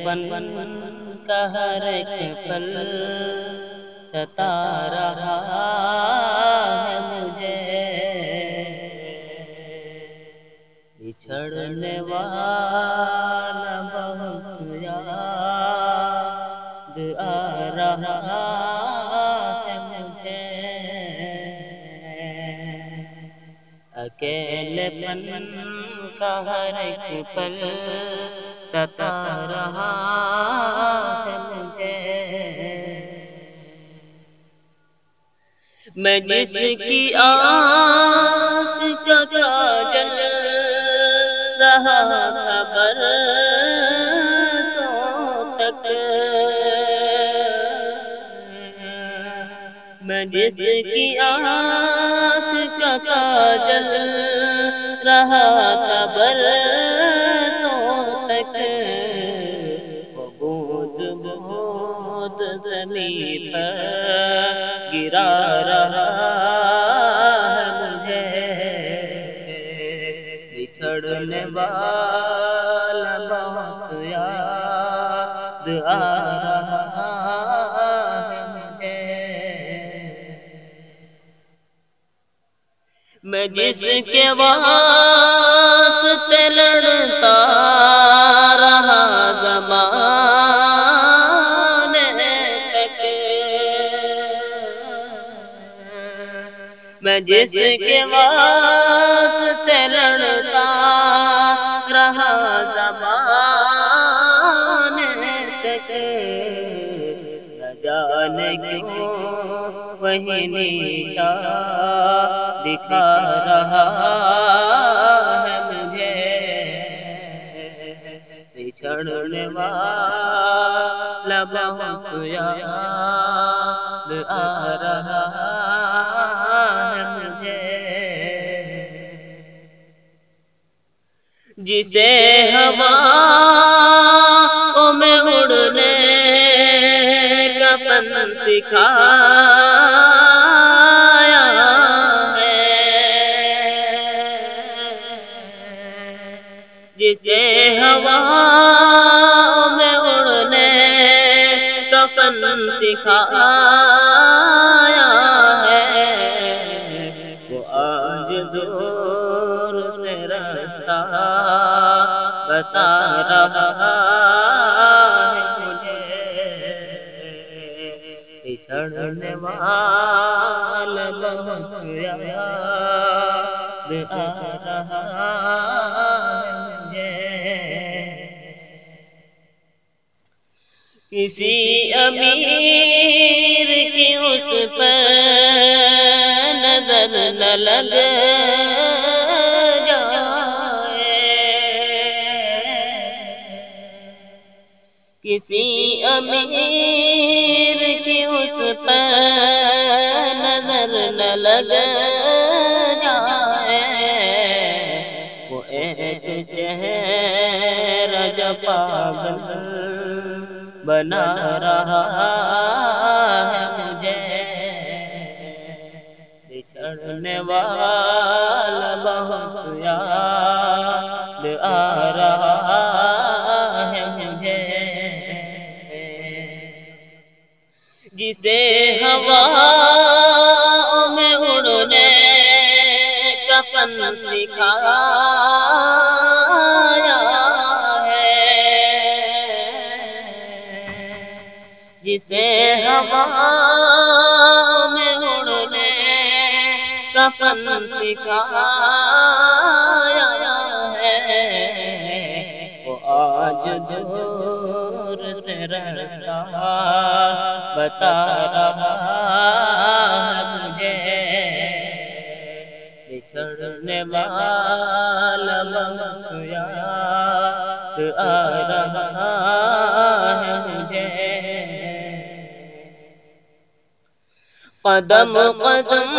پن کا ہر ایک پل ستا رہا ہے مجھے، بچھڑنے والا بہت یاد آ رہا ہے مجھے، اکیلے پن کا ہر ایک پل ستا رہا ہے مجھے، میں جس کی آنکھ کا کاجل رہا تھا برسوں تک، میں جس کی آنکھ کا کاجل رہا تھا برسوں تک، وہ بوند بوند زمین پر گرا رہا ہے مجھے، بچھڑنے والا بہت یاد آ رہا ہے مجھے، میں جس کے واسطے لڑتا رہا زمانے تک، میں جس کے واسطے لڑتا رہا زمانے تک، نہ جانے کیوں وہی نیچا دکھا رہا ہے مجھے، بچھڑنے والا بہت یاد آ رہا ہے مجھے، جسے ہواؤں میں اڑنے کا فن سکھایا ہے، جسے ہواؤں میں اڑنے کا فن سکھایا ہے، وہ آج دور سے رستہ بتا رہا ہے مجھے، بچھڑنے والا بہت یاد آ رہا ہے مجھے، کسی امیر کی اس پر نظر نہ لگ جائے، کسی امیر کی اس پر نظر نہ لگ جائے، وہ ایک چہرہ جو پاگل بنا رہا ہے مجھے، بچھڑنے والا بہت یاد آ رہا ہے مجھے، جسے ہواؤں میں اڑنے کا فن سکھایا ہے، جسے ہواؤں میں اڑنے کا فن سکھایا ہے، وہ آج دور سے رستہ بتا رہا ہے مجھے، بچھڑنے والا بہت یاد آ رہا ہے مجھے، قدم قدم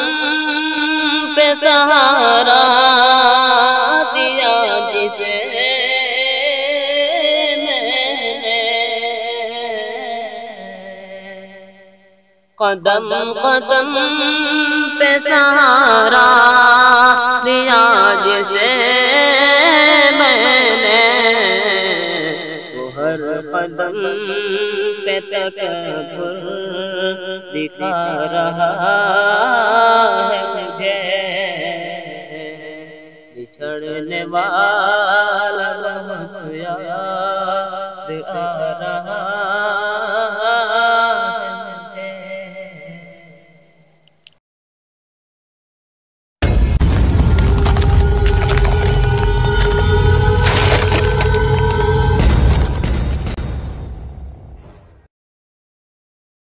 پہ سہارا دیا جسے میں نے، قدم قدم پہ سہارا دیا جسے میں نے، وہ ہر قدم پہ تکبر دکھا رہا ہے مجھے، بچھڑنے والا